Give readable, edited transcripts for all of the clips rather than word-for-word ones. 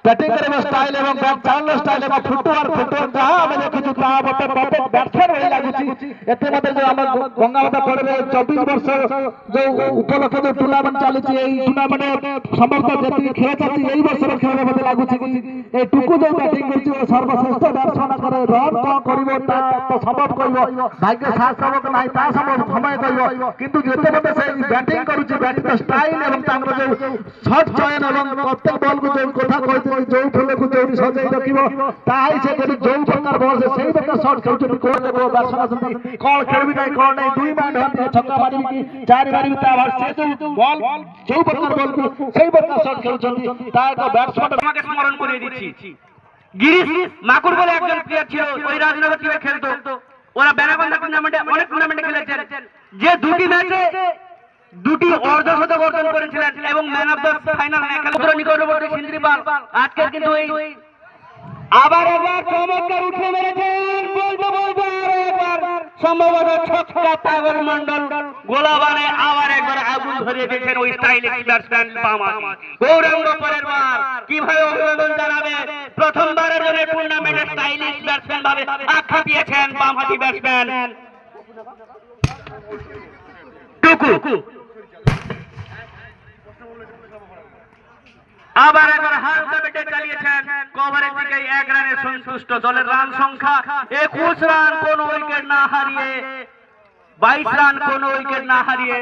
batting करे style एवं bat चालना स्टाइल एवं फुटबॉल जहां हमें देखिछु ता बटे परफेक्ट बैट्समैन होई लागुची एते मते जो हम गंगावता पड़े 24 वर्ष जो उपलक्ष्य जो टूर्नामेंट चलीछि एई टूर्नामेंट समस्त जति खेल चलीछि एई वर्ष रो खेल मते लागुची ए टुकु जो बैटिंग करछि ओ सर्वश्रेष्ठ बैट्समैन करे रन कोन करिवो ता तो संभव करिवो भाग्य साथ सबक नाही ता संभव समय करिवो किंतु जेते मते से बैटिंग करूछि बैटिंग स्टाइल एवं तांकर जो शॉट चयन एवं प्रत्येक बॉल को जो कथा कहते जो फुल को जो सजाई रखिबो ताई से जो प्रकार बॉल से सही प्रकार शॉट खेलुछन कोन देबो बैट्समैन कोन खेलबी नै कोन नै दुई मैच हंती छक्का मारिबी कि चार मारिबी ता से जो बॉल जो प्रकार बॉल को सही प्रकार शॉट खेलुछन ता एक बैट्समैन আমাকে স্মরণ করিয়ে দিচ্ছি গিরিশ মাকুর বলে একজন প্লেয়ার ছিল ওই রাজনগর টিমে খেলতো ওরা বেনাগন্ধা টুর্নামেন্টে অনেক টুর্নামেন্টে খেলেছেন যে দুটি ম্যাচে দুটি অর্ধশতক অর্জন করেছিলেন এবং ম্যান অফ দ্য ফাইনাল খেলার নিকটবর্তী সিন্দ্রিপাল আজকে কিন্তু এই আবার একবার চমৎকার উঠে মেরেছেন বলতে বলতে আরো একবার সম্ভবত ছক্কা পাগল মন্ডল গোলাবানে আবার একবার আগুন ধরিয়ে দিয়েছেন ওই স্টাইলিশ ব্যাটসম্যান বামাজি গৌরাঙ্গ পরের বার কিভাবে অভিনন্দন জানাবে প্রথমবারের জন্য টুর্নামেন্টে স্টাইলিশ ব্যাটসম্যান ভাবে আখ্যা দিয়েছেন বামহাতি ব্যাটসম্যান টুকু আবার একবার হালকা ব্যাটে চালিয়েছেন কভারের দিকে 1 রানে সন্তুষ্ট দলের রান সংখ্যা 21 রান কোন উইকেট না হারিয়ে 22 রান কোন উইকেট না হারিয়ে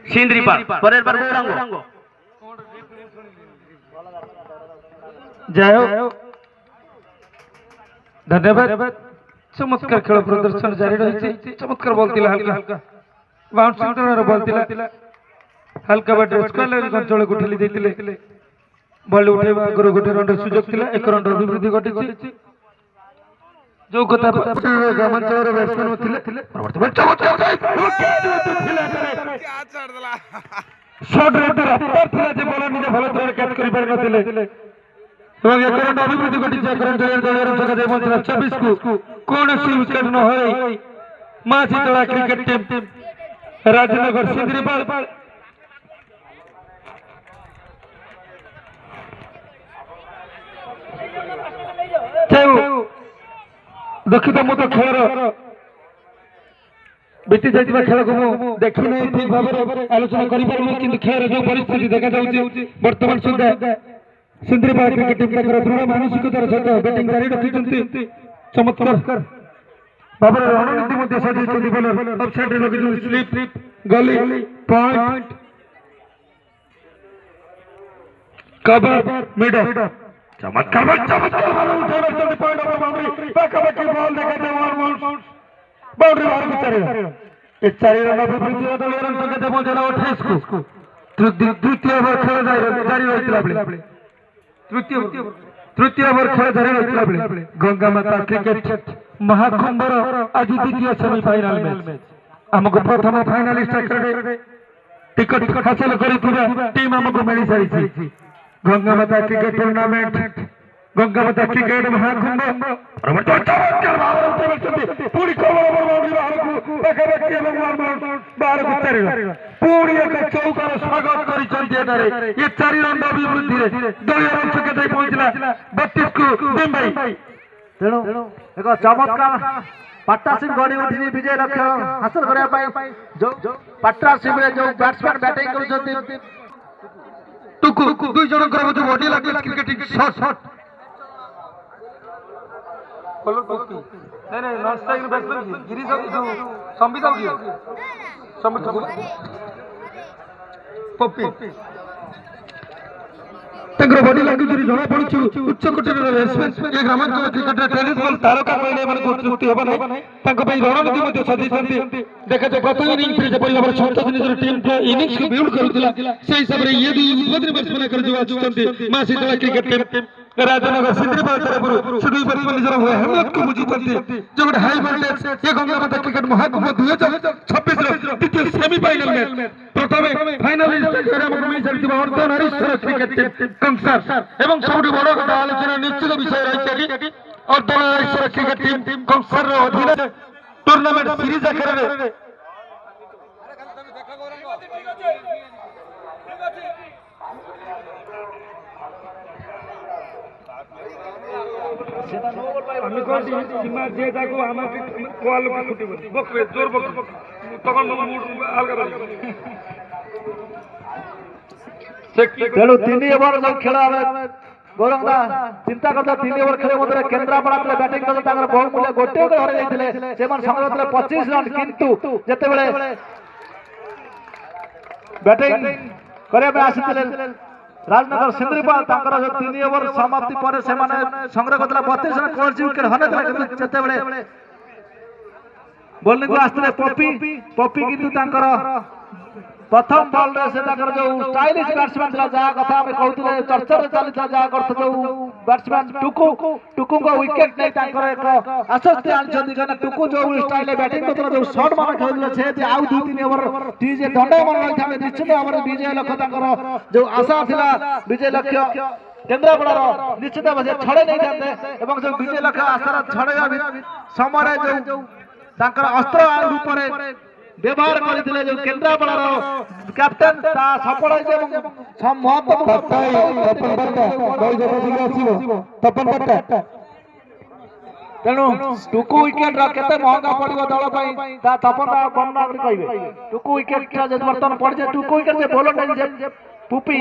সিন্দ্রিপাল পরের বার গৌরাঙ্গ जय हो धन्यवाद चमत्कार खेल प्रदर्शन जारी रही चमत्कार बॉल थिला हल्का बाउंसिंग टर्नर बॉल थिला हल्का बैट स्क्वायर लेवल कंट्रोल को ठेली देतिले बॉल उठेबा गुरु गोटे रन सुযোগ थिला एक रन अभिवृद्धि घटिछि जो कथा ग्रामांचल बैट्समैन थिले परवर्ती चमत्कार थिला क्या छाड़ देला शॉट रेट रफ्तार थिला जे बॉलर निजे भलो तरह कैच करि पार नथिले এবং এক রান অভিবৃদ্ধি ঘটিছে এক রান জয়ের দলের সংখ্যা দেব 26 কো কোনসি উইকেট ন হই মাঝিতলা ক্রিকেট টিম রাজনগর সিন্দ্রিপাল দুঃখিত মতো খেলার বিতি যাইবা খেলକୁ ମୁଁ ଦେଖି নাই ঠিক ভাবে আলোচনা করি পারমু কিন্তু খেলার যে পরিস্থিতি দেখা যাଉଛି বর্তমান সুদ্ধা सिंद्रीपाल क्रिकेट टीम दृढ़ मानसिकतार सहित बैटिंग जारी रखिछन्ति चमत्कार भाव रणनीति सजाई बॉलर ऑफ साइड रे लगे स्लिप गली पॉइंट कवर मिड चमत्कार उठाइबा पॉइंट ऑफ बाउंड्री पाखापाखि बॉल देखा जाए बाउंड्री बाहर विचारे ए 4 रन अभिवृद्धि दल रन संख्या देव 28 को द्वितीय ओवर खेल जारी रहितला तृतीय ओवर खेल जारी रहितला गंगा माता क्रिकेट महाकुंभर आज द्वितीय सेमीफाइनल मैच हमको प्रथम फाइनलिस्ट टिकट हासिल करिथिबा टीम हमको मिली सारी गंगा माता क्रिकेट टूर्नामेंट गंगा माता क्रिकेट महाकुंभ पूरी बाहर पूरी एक चौकार स्वागत कर 4 रन अभिवृद्धि दल रन संख्या पहुंचला 32 को मुंबई तेणु एक चमत्कार पार्टनरशिप गढ़ी उठी विजय लक्ष्य हासिल करने जो पार्टनरशिप जो बैट्समैन बैटिंग कर टुकु 2 जन जो बॉडी लगे क्रिकेटिंग शॉट नहीं नॉन स्ट्राइक बैट्समैन गिरी जो संबित पप्पी तंगर बॉडी लैंग्वेज जना पड़छु उच्च कोटीर बैट्समैन ए ग्रामांचल क्रिकेट ट्रेडिशनल तारका कहले मन उत्पत्ति होबा नै तांको पई रणनीति मध्ये सजेशन देखा जे प्रथम इनिंग्स रे जपरि हमर संतोष निजर टीम के इनिंग्स को बिल्ड करूतिला से हिसाब रे ये भी उद्बोधन बैट्समैन कर जो आछन्ती मासीतला क्रिकेट टीम राजनगर सिंद्रीपाल तरफ सुदूर बैट्समैन निजर अहमियत को बुझितन्ती जो गोटे हाई वोल्टेज ये गंगा माता क्रिकेट महाकुंभ 2026 रो द्वितीय सेमीफाइनल मैच प्रथम फाइनलिस्ट रे हमको मिल सकती अर्धनारीश्वर क्रिकेट टीम कंसार एवं सबुठ बड़ कथा आलोचना निश्चित विषय रही अर्धनारीश्वर क्रिकेट टीम कंसार रो अधीन ଟୁର୍ଣ୍ଣାମେଣ୍ଟ ସିରିଜ ଆକାରରେ আমি কোনটি সীমা যে যাকো আমাকে কোয়াল লোক ছুটি বকবে জোর বকবে তখন মুড আলগা রইবে তেଣୁ 3 ଓଭର ଯୋଉ ଖେଳ ଆମେ ଗୌରଙ୍ଗଦା ଚିନ୍ତା କରିଥିଲେ 3 ଓଭର ଖେଳ ମଧ୍ୟରେ କେନ୍ଦ୍ରାପଡ଼ା ଥିଲେ ବ୍ୟାଟିଂ କରିଥିଲେ ତାଙ୍କର ବହୁମୂଲ୍ୟ ଗୋଟିଏ ୱିକେଟ୍ ହରାଇ ଯାଇଥିଲେ ସେମାନେ ସଂଗ୍ରହ କରିଥିଲେ 25 ରନ୍ କିନ୍ତୁ ଯେତେବେଳେ ବ୍ୟାଟିଂ କରିବା ପାଇଁ ଆସିଥିଲେ राजनगर सिंद्रीपाल तांकर जो 3 ओवर समाप्ति पर से माने संग्रह करथला 32 रन कोर्स विकेट हनेथला किंतु जते बेले बॉलिंग को आस्तले पॉपी किंतु तांकर प्रथम बॉल रे से तांकर जो स्टाइलिश बैट्समैन थला जा कथा हम कहउतले चर्चा रे चली था जा करथ जो बैट्समैन टुकु को विकेट नै तांकर एक आश्वस्ति आनछन कारण टुकु जो स्टाइल बैटिंग करथला जो शॉट मार खेलले छे जे आउ 2-3 ओवर टीजे दंडे मन रही था निश्चित भाव विजय लक्ष्य तांकर जो आशा थिला विजय लक्ष्य केन्द्रापड़ार निश्चित भाव छड़े नहीं जाते एवं जो विजय लक्ष्य आशार छड़ेगा समय जो तांकर अस्त्र रूप में व्यवहार करथिले जो केन्द्रापड़ार कैप्टन ता सफल होइছে এবং महत्वपूर्ण तेणु टुकु विकेट केते महंगा पड़िबो दल पई ता तपन वर्णना कहिबे टुकु विकेट जे वर्तमान पड़े टुकु विकेट जे बोलर जे पुपी